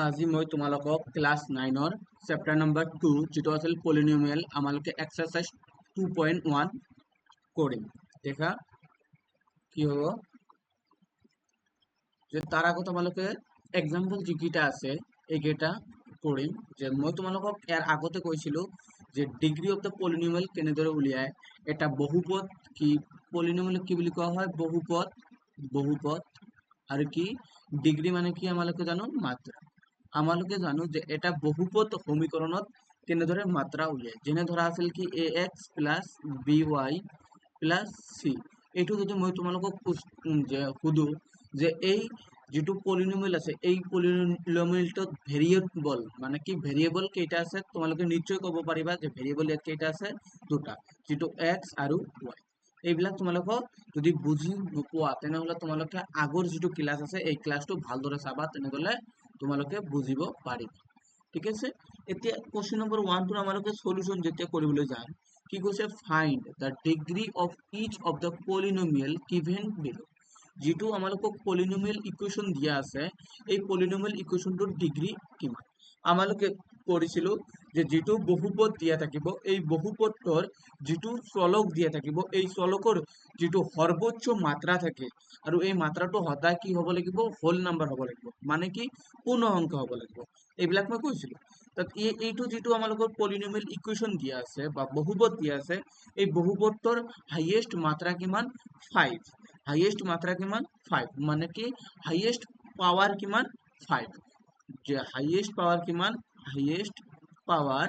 আজি মই তোমালোকক ক্লাছ 9ৰ চেপ্টাৰ নম্বৰ 2 যিটো আছিল পলিনমিয়েল আমালোকে এক্সাৰসাইজ 2.1 কৰিম। দেখা কি হ'ব যে তাৰ আগত আমালোকে এক্সাম্পল যিকেইটা আছে এইকেইটা কৰিম। যে মই তোমালোকক ইয়াৰ আগতে কৈছিলো যে ডিগ্ৰী অফ দ্য পলিনমিয়েল কেনেদৰে উলিয়ায়, এটা বহুপদ কি পলিনমিয়েল কি বুলি কোৱা হয়, বহুপদ আৰু কি ডিগ্ৰী মানে কি আমালোকে জানো মাত্ৰা। আমালোকে জানো যে এটা বহুপদ সমীকৰণত কেনেদৰে মাত্ৰা উলিয়ায়। যেনে ধৰা আছিল কি ax plus by plus c। এইটো যদি মই তোমালোকক সুধো যে এই যিটো পলিনমিয়েল আছে এই পলিনমিয়েলটোত ভেৰিয়েবল মানে কি ভেৰিয়েবল কেইটা আছে, তোমালোকে নিশ্চয় ক'ব পাৰিবা যে ভেৰিয়েবল ইয়াত কেইটা আছে, দুটা, যিটো x আৰু y। এইবিলাক তোমালোকক যদি বুজি নোপোৱা তেনেহলে তোমালোকে আগৰ যিটো ক্লাছ আছে এই ক্লাছটো ভালদৰে চাবা, তেনেহলে তোমালোকে বুজিব পাৰিবা। ঠিক আছে, এতিয়া কোৱেশ্চন নম্বৰ 1 টোৰ আমালোকে সলিউশন যেতিয়া কৰিবলৈ যাম, কি কৈছে find the degree of each of the polynomial given below. যিটো আমালোকক পলিনমিয়েল ইকুৱেশ্যন দিয়া আছে এই পলিনমিয়েল ইকুৱেশ্যনটোৰ ডিগ্ৰী কিমান। আমালোকে কৰিছিলো যে যিটো বহুপদ দিয়া থাকিব এই বহুপদৰ যিটো চলক দিয়া থাকিব এই চলকৰ যিটো সৰ্বোচ্চ মাত্ৰা থাকে আৰু এই মাত্ৰাটো সদায় কি হ'ব লাগিব, হোল নাম্বাৰ হ'ব লাগিব, মানে কি পূৰ্ণ অংক হ'ব লাগিব। এইবিলাক মই কৈছিলো। তাত এইটো যিটো আমালোকৰ পলিনমিয়েল ইকুৱেশ্যন দিয়া আছে বা বহুপদ দিয়া আছে এই বহুপদৰ হাইয়েষ্ট মাত্ৰা কিমান, 5। হাইয়েষ্ট মাত্ৰা কিমান 5, মানে কি হাইয়েষ্ট পাৱাৰ কিমান 5। যে হাইয়েষ্ট পাৱাৰ কিমান, হাইয়েষ্ট পাৱাৰ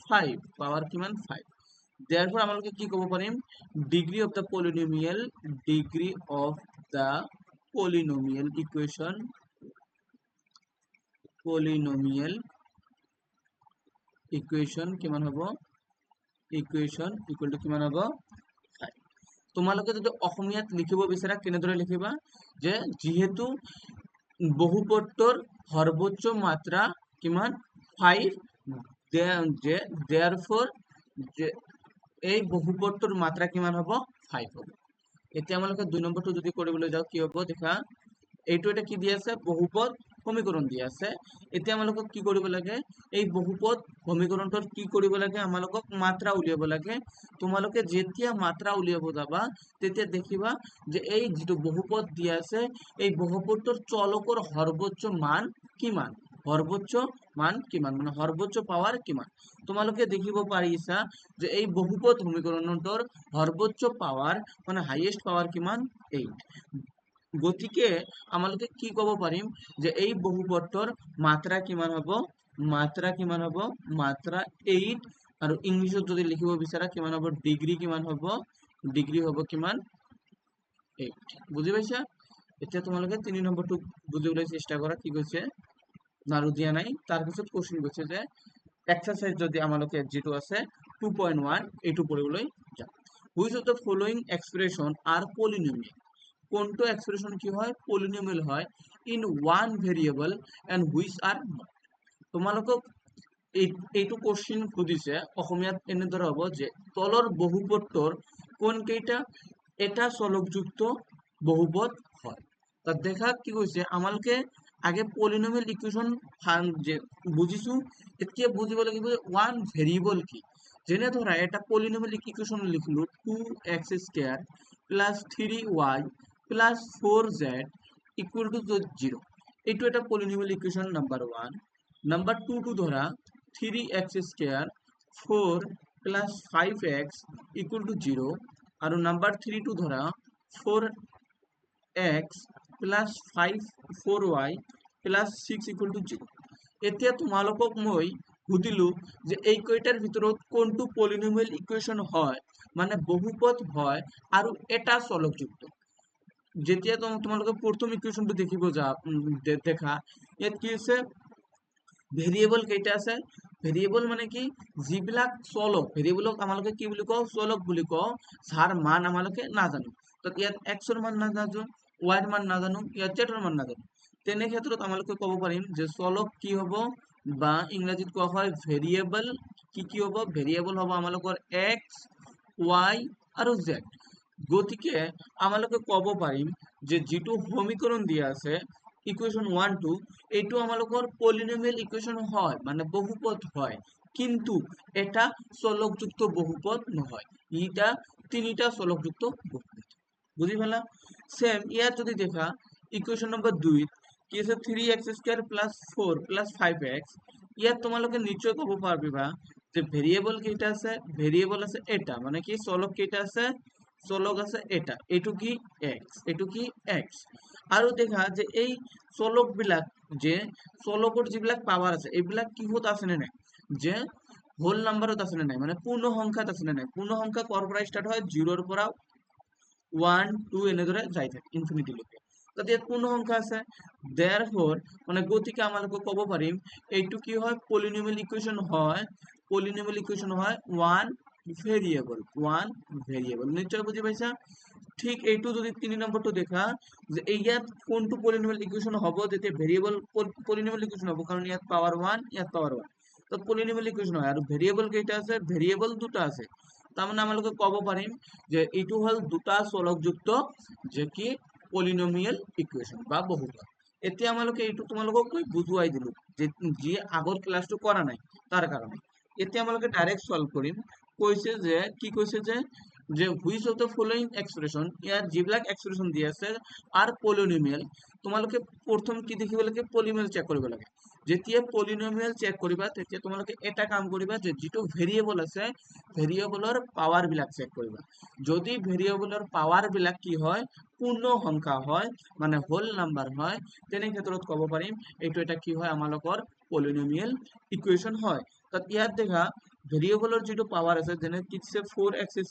5, পাৱাৰ কিমান 5। therefore আমালোকে কি ক'ব পাৰিম, degree of the polynomial, degree of the polynomial equation, polynomial equation কিমান হ'ব, ইকুৱেশ্যন ইকুৱেল টু কিমান হ'ব 5। তোমালোকে যদি অসমীয়াত লিখিব বিচাৰা কেনেদৰে লিখিবা, যে যিহেতু বহুপদৰ সৰ্বোচ্চ মাত্ৰা কিমান 5, যে therefore যে এই বহুপদৰ মাত্ৰা কিমান হ'ব 5 হ'ব। এতিয়া আমালোকে 2 নম্বৰটো যদি কৰিবলৈ যাওঁ কি হ'ব দেখা, এইটো এটা কি দিয়া আছে, বহুপদ সমীকৰণ দিয়া আছে। এতিয়া আমালোকক কি কৰিব লাগে, এই বহুপদ সমীকৰণটোৰ কি কৰিব লাগে, আমালোকক মাত্ৰা উলিয়াব লাগে। তোমালোকে যেতিয়া মাত্ৰা উলিয়াব যাবা তেতিয়া দেখিবা যে এই যিটো বহুপদ দিয়া আছে এই বহুপদটোৰ চলকৰ সৰ্বোচ্চ মান কিমান, সৰ্বোচ্চ মান কিমান মানে সৰ্বোচ্চ পাৱাৰ কিমান। তোমালোকে দেখিব পাৰিছা যে এই বহুপদ সমীকৰণটোৰ সৰ্বোচ্চ পাৱাৰ মানে হাইয়েষ্ট পাৱাৰ কিমান 8। গতিকে আমালোকে কি ক'ব পাৰিম যে এই বহুপদটোৰ মাত্ৰা কিমান হ'ব, মাত্ৰা কিমান হ'ব, মাত্ৰা 8। আৰু ইংলিছত যদি লিখিব বিচাৰা কিমান হ'ব, ডিগ্ৰী কিমান হ'ব, ডিগ্ৰী হ'ব কিমান 8। বুজি পাইছা। এতিয়া তোমালোকে 3 নম্বৰটো বুজিবলৈ চেষ্টা কৰা কি কৈছে, নাৰু দিয়া নাই। তাৰপিছত কোৱেশ্চন কৈছে যে এক্সাৰসাইজ যদি আমালোকে যিটো আছে 2.1 এইটো কৰিবলৈ যাম। Which of the following expression are polynomial, কোনটো এক্সপ্রেশন কি হয়, পলিনমিয়েল হয় in one variable and which are not. তোমালোকক এইটো কোশ্চিন সুধিছে অসমীয়াত এনেদৰে হ'ব যে তলৰ বহুপদৰ কোন কেইটা এটা চলকযুক্ত বহুপদ হয়। তাত দেখা কি কৈছে, আমালোকে আগে পলিনমিয়েল ইকুৱেশ্যন যে বুজিছো, এতিয়া বুজিব লাগিব ওৱান ভেৰিয়েবল কি। যেনে ধৰা এটা পলিনমিয়েল ইকুৱেশ্যন লিখিলো 2x² plus 3y plus 4z equal to 0। এইটো এটা পলিনমিয়েল ইকুৱেশ্যন নাম্বাৰ 1। নাম্বাৰ 2 টো ধৰা 3x² 4 plus 5x equal to 0 আৰু নাম্বাৰ 3 টো ধৰা 4x plus 4y plus 6 equal to 0। এতিয়া তোমালোকক মই সুধিলো যে এই কেইটাৰ ভিতৰত কোনটো পলিনমিয়েল ইকুৱেশ্যন হয়, মানে বহুপদ হয় আৰু এটা চলকযুক্ত। যেতিয়া তোমালোকে প্ৰথম ইকুৱেশ্যনটো দেখিব দেখা, ইয়াত কি আছে, ভেৰিয়েবল কেইটা আছে, ভেৰিয়েবল মানে কি যিবিলাক চলক, ভেৰিয়েবলক আমালোকে কি বুলি কওঁ, চলক বুলি কওঁ, যাৰ মান আমালোকে নাজানো। তো ইয়াত x ৰ মান নাজানো, y ৰ মান নাজানো, ইয়াত z ৰ মান নাজানো। তেনে ক্ষেত্ৰত আমালোকে ক'ব পাৰিম যে চলক কি হ'ব, বা ইংৰাজীত কোৱা হয় ভেৰিয়েবল। কি হ'ব, ভেৰিয়েবল হ'ব আমালোকৰ x, y আৰু z। গতিকে আমালোকে ক'ব পাৰিম যে যিটো সমীকৰণ দিয়া আছে ইকুয়েশন 1 2 এইটো আমালোকৰ পলিনোমিয়াল ইকুয়েশন হয় মানে বহুপদ হয় কিন্তু এটা চলকযুক্ত বহুপদ নহয় ইটা তিনিটা চলকযুক্ত বহুপদ বুঝি পালা সেম ইয়াত যদি দেখা ইকুয়েশন নম্বৰ 2 কি আছে 3x² + 4 + 5x ইয়াত তোমালোকে নিশ্চয় ক'ব পাৰিবা যে ভেৰিয়েবল কেইটা আছে ভেৰিয়েবল আছে এটা মানে কি চলক কেইটা আছে চলক আছে এটা এটো কি x এটো কি x আৰু দেখা যে এই চলক বিলাক যে চলকৰ যিবিলাক পাৱাৰ আছে এইবিলাক কিহত আছে নে নাই যে হোল নাম্বাৰত আছে নে নাই মানে পূৰ্ণ সংখ্যাত আছে নে নাই পূৰ্ণ সংখ্যা কৰ পৰা স্টাৰ্ট হয় 0 ৰ পৰা 1 2 এনেদৰে যাই থাকে ইনফিনিটি লৈকে তাতে ইয়াত পূৰ্ণ সংখ্যা আছে therefore মানে গতিকে আমালোকে ক'ব পাৰিম এইটো কি হয় পলিনোমিয়াল ইকুয়েশন হয় 1 ভেৰিয়েবল নিশ্চয় বুজি পাইছা ঠিক এইটো যদি 3 নম্বৰটো দেখা যে ইয়াত কোনটো পলিনোমিয়াল ইকুয়েশন হ'ব যেতিয়া ভেৰিয়েবল পলিনোমিয়াল ইকুয়েশন হ'ব কাৰণ ইয়াত পাৱাৰ 1 ইয়াত পাৱাৰ 1 তো পলিনোমিয়াল ইকুয়েশন হয় আৰু ভেৰিয়েবল কেইটা আছে ভেৰিয়েবল দুটা আছে তাৰ আমালোকে ক'ব পাৰিম যে এইটো হল দুটা চলকযুক্ত যে কি পলিনোমিয়াল ইকুয়েশন বা বহুপদ এতিয়া আমালোকে এইটো তোমালোকক মই বুজুৱাই দিলো যে যি আগৰ ক্লাসটো কৰা নাই তাৰ কাৰণে এতিয়া আমালোকে ডাইৰেক্ট সলভ কৰিম কৈছে যে কি কৈছে যে which of the following expression ইয়াৰ যিবিলাক এক্সপ্ৰেশন দি আছে আৰ পলিনোমিয়াল তোমালোকে প্ৰথম কি দেখিব লাগে পলিনোমিয়াল চেক কৰিব লাগে যেতিয়া পলিনোমিয়াল চেক কৰিবা তেতিয়া তোমালোকে এটা কাম কৰিবা যে যেটো ভেৰিয়েবল আছে ভেৰিয়েবলৰ পাৱাৰ বিলাক চেক কৰিবা যদি ভেৰিয়েবলৰ পাৱাৰ বিলাক কি হয় পূৰ্ণ সংখ্যা হয় মানে হোল নাম্বাৰ হয় তেনে ক্ষেত্ৰত ক'ব পাৰিম এইটো এটা কি হয় আমালোকৰ পলিনোমিয়াল ইকুয়েশন হয় তাত ইয়াত দেখা ভেৰিয়েবলৰ যেটো পাৱাৰ আছে যেনে কিছে 4x²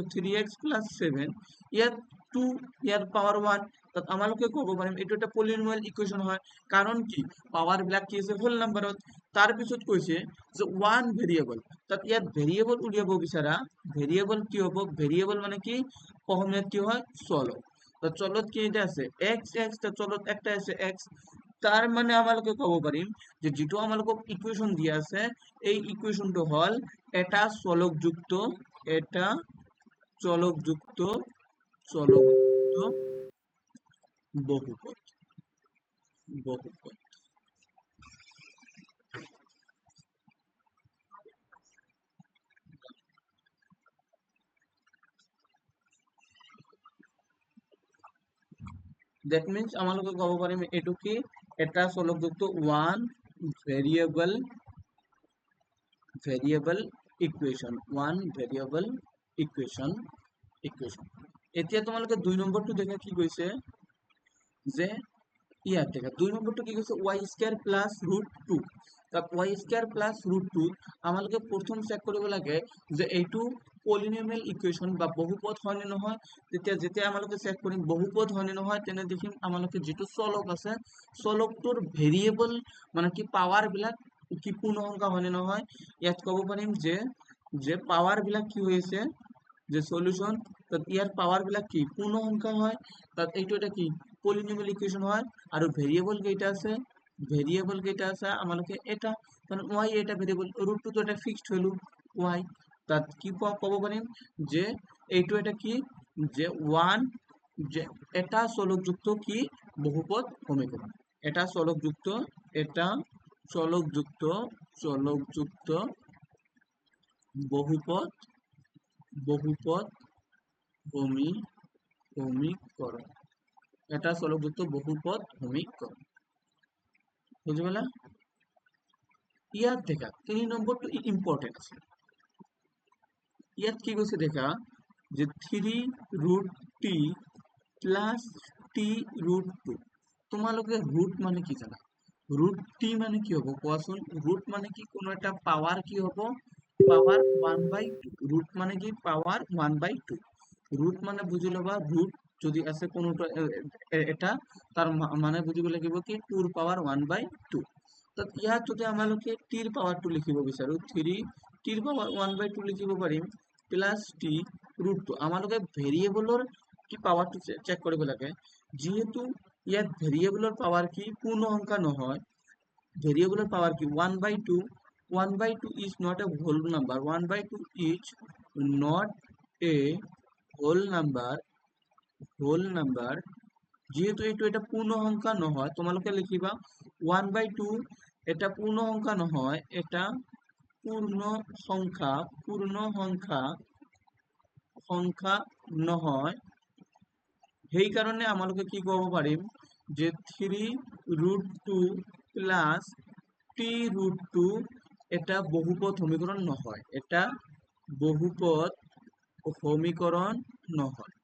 - 3x + 7 ইয়াত 2 ইয়াৰ পাৱাৰ 1 তাত আমালোকে ক'ব পাৰিম এইটো এটা পলিনোমিয়াল ইকুয়েশন হয় কাৰণ কি পাৱাৰ বিলাক কি আছে হোল নাম্বাৰত তাৰ পিছত কৈছে যে 1 ভেৰিয়েবল তাত ইয়াত ভেৰিয়েবল উলিয়াব বিচাৰা ভেৰিয়েবল কি হ'ব ভেৰিয়েবল মানে কি অসমীয়াত কি হয় চলক তো চলক কেইটা আছে x x তো চলক একটা আছে x তার মানে আমালোকে ক'ব পাৰিম যে যেটো আমালোকক ইকুয়েশন দিয়া আছে এই ইকুয়েশনটো হল এটা চলকযুক্ত বহুপদ বহুপদ that means আমালোকে ক'ব পাৰিম এটো কি এটা চলকযুক্ত one variable equation এতিয়া তোমালোকে 2 নম্বৰটো দেখা কি কৈছে যে ইয়াত দেখা 2 নম্বৰটো কি কৈছে y² + √2 তাত y² + √2 আমালোকে প্ৰথম চেক কৰিব লাগে যে এইটো পলিনোমিয়াল ইকুয়েশন বা বহুপদ হয় নে নহয় যেতিয়া আমালোকে চেক কৰিম বহুপদ হয় নে নহয় তেনে দেখিম আমালোকে যেটো চলক আছে চলকটোৰ ভেৰিয়েবল মানে কি পাৱাৰ বিলাক কি পূৰ্ণ সংখ্যা হয় নে নহয় ইয়াত ক'ব পাৰিম যে পাৱাৰ বিলাক কি হৈছে যে সলিউশন তাত ইয়াৰ পাৱাৰ বিলাক কি পূৰ্ণ সংখ্যা হয় তাত এইটো এটা কি পলিনোমিয়াল ইকুয়েশন হয় আৰু ভেৰিয়েবল কেইটা আছে আমালোকে এটা কারণ y এটা ভেরিয়েবল √2 তো এটা ফিক্সড ভ্যালু y তাত কি ক'ব পাৰিম যে এইটো এটা কি যে 1 যে এটা চলকযুক্ত কি বহুপদ সমীকরণ এটা চলকযুক্ত বহুপদ সমীকরণ এটা চলকযুক্ত বহুপদ সমীকরণ বুঝি পালা ইয়াত দেখা 3 নম্বৰটো ইম্পৰ্টেন্ট আছে ইয়াত কি কৈছে দেখা যে 3√t + t√2 তোমালোকে ৰুট মানে কি জানা √t মানে কি হ'ব কোৱাচোন ৰুট মানে কি কোনো এটা পাৱাৰ কি হ'ব পাৱাৰ 1/2 ৰুট মানে কি পাৱাৰ 1/2 ৰুট মানে বুজি লবা ৰুট যদি আছে কোনোটা এটা তাৰ মানে বুজিব লাগিব কি 2 ৰ পাৱাৰ 1/2 তাত ইয়াত যদি আমালোকে t ৰ পাৱাৰটো লিখিব বিচাৰো 3 t ৰ পাৱাৰ 1/2 লিখিব পাৰিম প্লাস t √2 আমালোকে ভেৰিয়েবলৰ কি পাৱাৰটো চেক কৰিব লাগে যেহেতু ইয়াত ভেৰিয়েবলৰ পাৱাৰ কি পূৰ্ণ সংখ্যা নহয় ভেৰিয়েবলৰ পাৱাৰ কি 1/2 is not a whole number 1/2 is not a whole number যেহেতু এটা পূর্ণ সংখ্যা নহয় তোমালোকে লিখিবা 1/2 এটা পূর্ণ সংখ্যা নহয় এটা পূর্ণ সংখ্যা সংখ্যা নহয় সেইকাৰণে আমালোকে কি ক'ব পাৰিম যে 3√2 প্লাস t√2 এটা বহুপদ সমীকরণ নহয় এটা বহুপদ সমীকরণ নহয়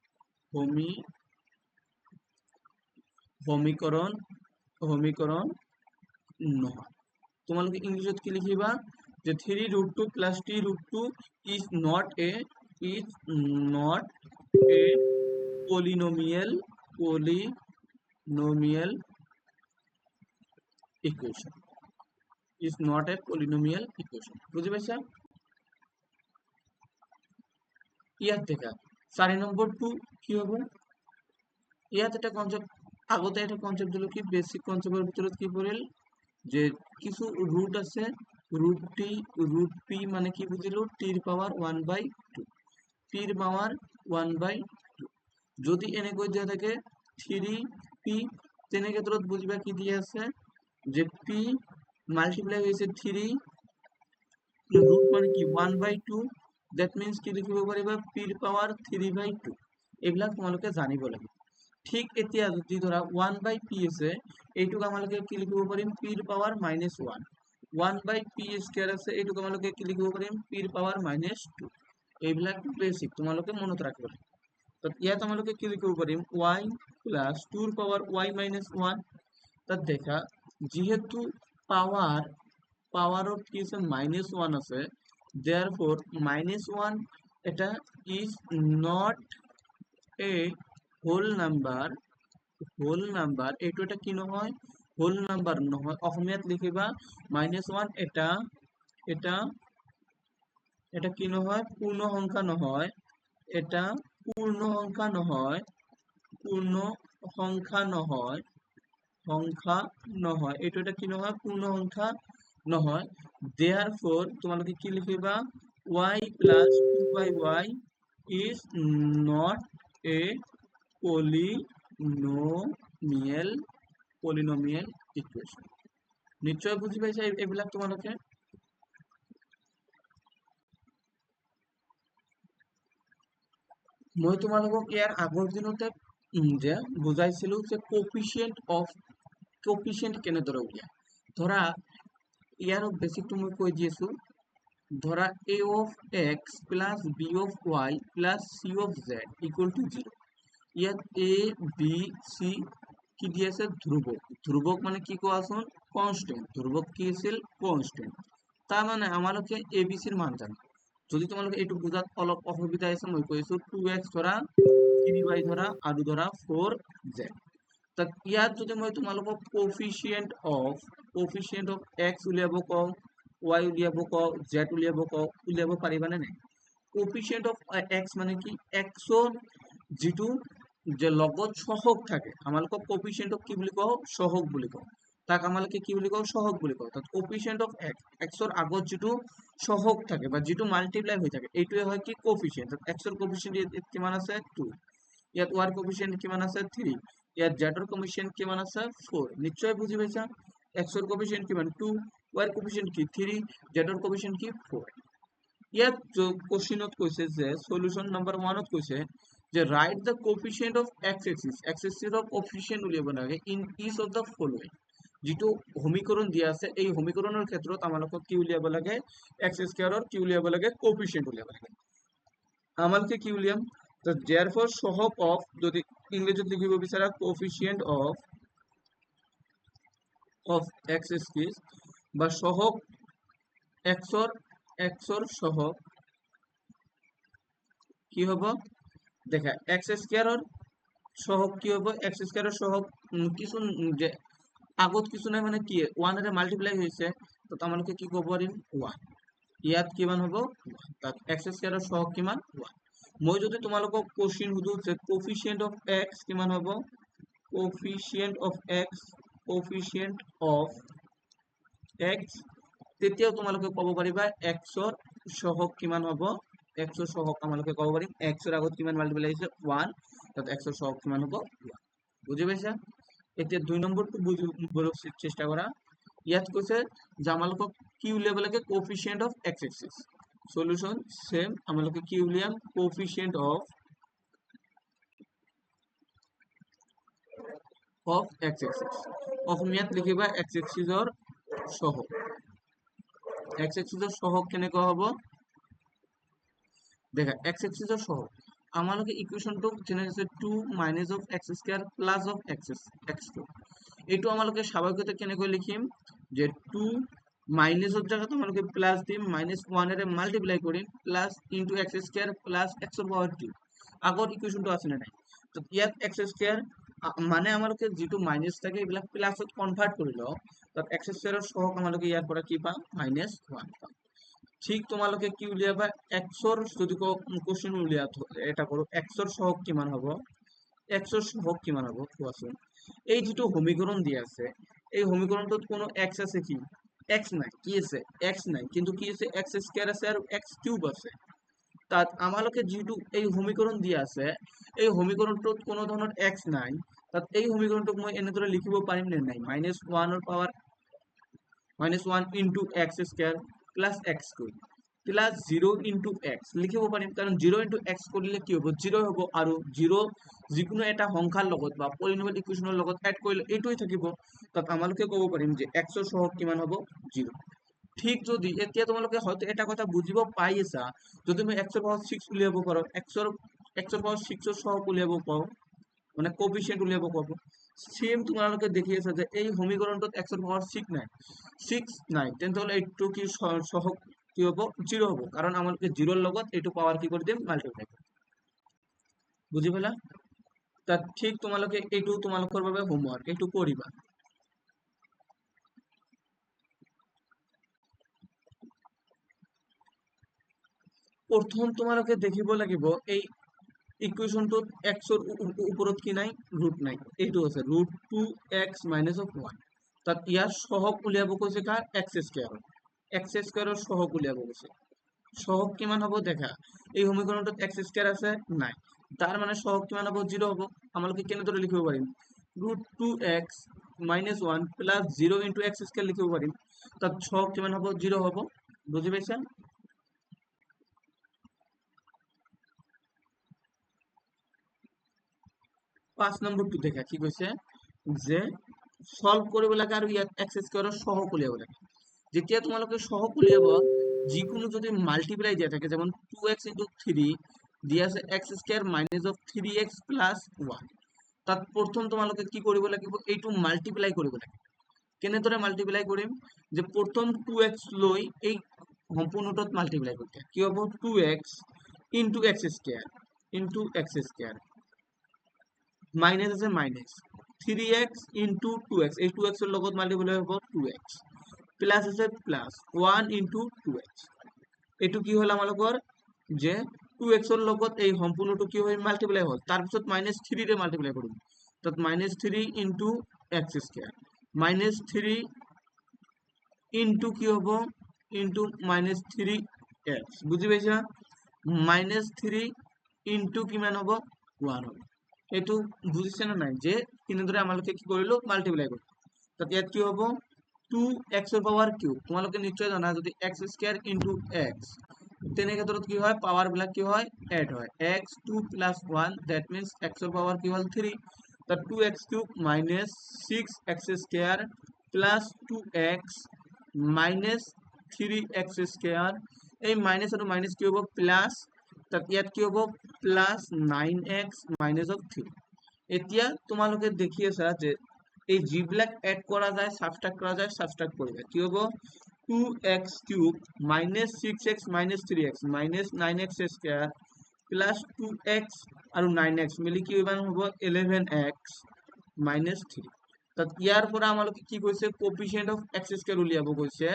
সমীকরণ নহয় তোমালোকে ইংলিশত কি লিখিবা যে 3√2 plus t√2 is not a polynomial equation is not a polynomial equation বুঝি পাইছা ইয়াত দেখা 4 নম্বর 2 কি হবে ইয়াত এটা কনসেপ্ট আগতে এটা কনসেপ্ট দিল কি বেসিক কনসেপ্টের ভিতরে কি পড়িল যে কিছু রুট আছে রুট পি মানে কি বুঝিলো টির পাওয়ার 1/2 টির পাওয়ার 1/2 যদি এনেকৈ দিয়া থাকে 3p তেনে ক্ষেত্ৰত বুঝিবা কি দিয়া আছে যে p মাল্টিপ্লাই হৈছে 3 ৰুট মানে কি 1/2 দ্যাট মিন্স কি লিখিব পাৰিবা p ৰ পাওয়াৰ 3/2 এইবিলাক তোমালোকে জানিব লাগিব ঠিক এতিয়া যদি ধৰা 1/p আছে এইটুক আমালোকে কি লিখিব পাৰিম p ৰ পাওয়াৰ -1 1/p স্কয়াৰ আছে এইটুক আমালোকে কি লিখিব পাৰিম p ৰ পাওয়াৰ -2 এইবিলাক বেসিক তোমালোকে মনত ৰাখিব লাগিব তো ইয়াত আমালোকে কি লিখিব পাৰিম y প্লাস 2 ৰ পাওয়ার y -1 তাত দেখা যেহেতু পাওয়ার অফ কি আছে -1 আছে therefore -1 এটা is not a whole number এইটো এটা কি নহয় whole number নহয় অসমীয়াত লিখিবা -1 এটা কি নহয় পূর্ণ সংখ্যা নহয় এটা পূর্ণ সংখ্যা নহয় এইটো এটা কি নহয় পূর্ণ সংখ্যা নহয় therefore তোমালোকে কি লিখিবা y plus 2/y is not a polynomial equation নিশ্চয় বুঝি পাইছা এইবিলাক তোমালোকে মই তোমালোকক ইয়াৰ আগৰ দিনতে যে বুজাইছিলো যে কোফিচিয়েন্ট কেনেদৰে উলিয়ায় ধৰা ইয়াৰ বেসিকটো মই কৈ দি আছো ধৰা a of x plus b of y plus c of z equal to 0 ইয়াত a b c কি দি আছে ধ্ৰুবক মানে কি কোৱাচোন কনস্ট্যান্ট ধ্ৰুবক কি আছিল কনস্ট্যান্ট তাৰ মানে আমালোকে abc ৰ মান জানো যদি তোমালোকে এইটো বুজাত অলপ অসুবিধা আছে মই কৈছো 2x ধৰা 3y ধৰা আৰু ধৰা 4z তাত ইয়াত যদি মই তোমালোকক কোফিচিয়েন্ট অফ x উলিয়াব কওঁ y উলিয়াব কওঁ z উলিয়াব পাৰিবানে নাই কোফিচিয়েন্ট অফ x মানে কি x ৰ যেটো যে লগত সহগ থাকে আমালোকক কোফিচিয়েন্ট অফ কি বুলি কওঁ সহগ বুলি কওঁ তাক আমালোকে কি বুলি কওঁ সহগ বুলি কওঁ তাত কোফিচিয়েন্ট অফ x ৰ আগত যেটো সহগ থাকে বা যেটো মাল্টিপ্লাই হৈ থাকে এইটোৱে হয় কি কোফিচিয়েন্ট x ৰ কোফিচিয়েন্ট কিমান আছে 2 ইয়াত y ৰ কোফিচিয়েন্ট কিমান আছে 3 ইয়াত z ৰ কোফিচিয়েন্ট কিমান আছে 4 নিশ্চয় বুজি পাইছা x ৰ কোফিচিয়েন্ট কিমান 2 y ৰ কোফিচিয়েন্ট কি 3 z ৰ কোফিচিয়েন্ট কি 4 ইয়াত কোশ্চেনত কৈছে যে সলিউশন নাম্বার 1 ত কৈছে যে write the coefficient of x axis ৰ কোফিচিয়েন্ট উলিয়াব লাগে in each of the following যেটো সমীকৰণ দিয়া আছে এই সমীকৰণৰ ক্ষেত্ৰত আমালোকক কি উলিয়াব লাগে x স্কয়াৰৰ কি উলিয়াব লাগে কোফিচিয়েন্ট উলিয়াব লাগে আমালোকে কি উলিয়াম তো therefore সহগ অফ যদি ইংলিশত লিখিব বিচাৰা কোফিচিয়েন্ট অফ x স্কয়াৰ বা সহগ x ৰ সহগ কি হ'ব দেখা x স্কয়াৰৰ সহগ কি হ'ব x স্কয়াৰৰ সহগ কিছু যে আগত কিছু নাই মানে কি 1 এৰে মাল্টিপ্লাই হৈছে তো আমালোকে কি ক'ব পাৰিম 1 ইয়াত কিমান হ'ব তাত x স্কয়াৰৰ সহগ কিমান 1 মই যদি তোমালোকক কোশ্চেন সুধো যে কোফিচিয়েন্ট অফ x কিমান হ'ব কোফিচিয়েন্ট অফ x তেতিয়াও তোমালোকে ক'ব পাৰিবা x ৰ সহগ কিমান হ'ব x ৰ সহগ আমালোকে ক'ব পাৰিম x ৰ আগত কিমান মাল্টিপ্লাই হৈছে 1 তাত x ৰ সহগ কিমান হ'ব 1 বুজি পাইছা? এতিয়া 2 নম্বৰটো বুজিব চেষ্টা কৰা। ইয়াত কৈছে যে আমালোকক কি উলিয়াব লাগে, coefficient of x axis. Solution same, আমালোকে কি উলিয়াম, কোএফিচিয়েন্ট অফ এক্স এক্সিস। অসমীয়াত লিখিবা এক্স এক্সিসৰ সহগ। এক্স এক্সিসৰ সহগ কেনেকুৱা হ'ব দেখা, এক্স এক্সিসৰ সহগ আমালোকে ইকুৱেশ্যনটো যেনে আছে 2 minus of x square plus of x2, এইটো আমালোকে স্বাভাৱিকতে কেনেকৈ লিখিম যে 2 মাইনাসৰ জায়গাত আমালোকে প্লাস দিম, -1 এৰে মাল্টিপ্লাই কৰিম, plus into x square plus x এৰ পাওয়াৰ 2। আগৰ ইকুৱেশ্যনটো আছে নে নাই? তো ইয়াত এক্স স্কয়াৰ মানে আমালোকে যেটো মাইনাস থাকে এইবিলাক প্লাসত কনভাৰ্ট কৰি লও, তো এক্স স্কয়াৰৰ সহগ আমালোকে ইয়াৰ পৰা কি পাম, -1 পাম। ঠিক তোমালোকে কি উলিয়াবা, এক্সৰ যদি কোশ্চেন উলিয়া এটা কৰো, এক্সৰ সহগ কিমান হ'ব, এক্সৰ সহগ কিমান হ'ব কোৱাচোন। এই যেটো সমীকরণ দিয়া আছে, এই সমীকরণটোত কোনো এক্স আছে কি, এক্স নাই, কি আছে, এক্স নাই, কিন্তু কি আছে, এক্স স্কয়ার আছে আৰু এক্স কিউব আছে। তাত আমালোকে যেটো এই সমীকৰণ দিয়া আছে, এই সমীকৰণটোত কোনো ধৰণৰ এক্স নাই, তাত এই সমীকৰণটোক মই এনেদৰে লিখিব পাৰিম নে নাই, -1 ৰ power -1 into x square plus x cube plus 0 into x লিখিব পাৰিম, কাৰণ 0 into x কৰিলে কি হ'ব, 0 হ'ব, আৰু 0 যিকোনো এটা সংখ্যাৰ লগত বা পলিনোমিয়েল ইকুৱেশ্যনৰ লগত এড কৰিলে এইটোই থাকিব। তাত আমালোকে ক'ব পাৰিম যে x ৰ সহগ কিমান হ'ব, 0। ঠিক যদি এতিয়া তোমালোকে হয়তো এটা কথা বুজিব পাইছা, যদি মই x ৰ পাৱাৰ 6 উলিয়াব পাৰো, x ৰ পাৱাৰ 6 ৰ সহগ উলিয়াব পাৰো, মানে কোএফিচিয়েন্ট উলিয়াব পাবো। সেম তোমালোকে দেখি আছে যে এই সমীকৰণটোত x ৰ পাৱাৰ 6 নাই, তেন্তে হলে এইটো কি সহগ কি হ'ব, 0 হ'ব, কাৰণ আমালোকে 0 ৰ লগত এইটো পাৱাৰ কি কৰি দিম, মাল্টিপ্লাই কৰিম। বুজি পালা? তাত ঠিক তোমালোকে এইটো তোমালোকৰ বাবে হোমৱৰ্ক, এইটো কৰিবা। প্ৰথম তোমালোকে দেখিব লাগিব এই ইকুৱেশ্যনটোত x ৰ ওপৰত কি নাই, ৰুট নাই, এইটো আছে √2x - 1। তাত ইয়াৰ সহগ উলিয়াব কৈছে কাৰ, x স্কয়াৰৰ, x স্কয়াৰৰ সহগ উলিয়াব কৈছে। সহগ কিমান হ'ব দেখা, এই সমীকৰণটোত x স্কয়াৰ আছে নাই, তাৰ মানে সহগ কিমান হ'ব, 0 হ'ব। আমালোকে কেনেদৰে লিখিব পাৰিম, √2x - 1 plus 0 into x square লিখিব পাৰিম। তাত সহগ কিমান হ'ব, 0 হ'ব। বুজি পাইছা? 5 নম্বৰটো দেখা, কি কৈছে যে সলভ কৰিব লাগে আৰু ইয়াত x স্কয়াৰৰ সহগ উলিয়াব লাগে। যেতিয়া তোমালোকে সহগ উলিয়াব, যিকোনো যদি মাল্টিপ্লাই দিয়া থাকে, যেমন 2x into 3 দিয়া আছে x স্কয়ার - 3x plus 1, তাত প্ৰথম তোমালোকে কি কৰিব লাগিব, এইটো মাল্টিপ্লাই কৰিব লাগে। কেনেদৰে মাল্টিপ্লাই কৰিম, যে প্ৰথম 2x লৈ এই সম্পূৰ্ণটোত মাল্টিপ্লাই কৰিম, কি হ'ব, 2x into x square minus আছে মাইনাস 3x into 2x, এই 2x এর লগত মাল্টিপ্লাই হ'ব 2x, প্লাস আছে প্লাস 1 into 2x, এইটো কি হল আমালোকৰ যে 2x এৰ লগত এই সম্পূৰ্ণটো কি হয়, মাল্টিপ্লাই হল, তাৰপিছত -3 ৰে মাল্টিপ্লাই কৰিম, তাত -3 into x স্কয়ার, -3 into কি হ'ব, into -3x, বুজি পাইছা, -3 into কিমান হ'ব, 1 হ'ব। এইটো বুজিছে না নাই, যে কেনেদৰে আমালোকে কি কৰিলো, মাল্টিপ্লাই কৰিলো। তাত ইয়াত কি হ'ব, 2x ৰ পাৱাৰ কিউব, তোমালোকে নিশ্চয় জানা, যদি x স্কয়াৰ into x, তেনে ক্ষেত্ৰত কি হয়, পাৱাৰ বিলাক কি হয়, এড হয়, x 2 plus 1, that means x ৰ পাৱাৰ কি হ'ল, 3। তাত 2x cube minus 6x square plus 2x minus 3x square, এই মাইনাস আৰু মাইনাস কি হ'ব, প্লাস, তাত ইয়াত কি হ'ব, প্লাস 9x minus of 3। এতিয়া তোমালোকে দেখি আছা যে এই যিবিলাক এড কৰা যায়, সাবট্ৰাক্ট কৰা যায়, সাবট্ৰাক্ট কৰিবা, কি হ'ব, 2x cube minus 6x minus 3x minus 9x square plus 2x আৰু 9x মিলি কি হ'ব, 11x minus 3। তাত ইয়াৰ পৰা আমালোকে কি কৈছে, কোএফিচিয়েন্ট অফ x স্কয়াৰ উলিয়াব কৈছে।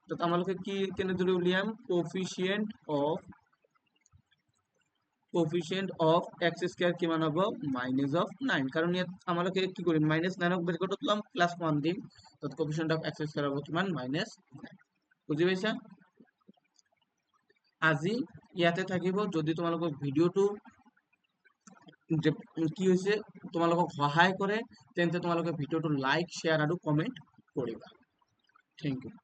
তাত আমালোকে কি কেনেদৰে উলিয়াম, কোএফিচিয়েন্ট অফ x স্কয়াৰ কিমান হ'ব, -9, কাৰণ ইয়াত আমালোকে কি কৰিম, -9 ক ব্ৰেকেটত লম, +1 দিম, তাত কোএফিচিয়েন্ট অফ x স্কয়ার হ'ব কিমান, -9। বুজি পাইছা? আজি ইয়াতে থাকিব। যদি তোমালোকৰ ভিডিওটো যে কি হৈছে তোমালোকক সহায় কৰে তেন্তে তোমালোকে ভিডিঅ'টো লাইক শ্বেয়াৰ আৰু কমেণ্ট কৰিবা। Thank U.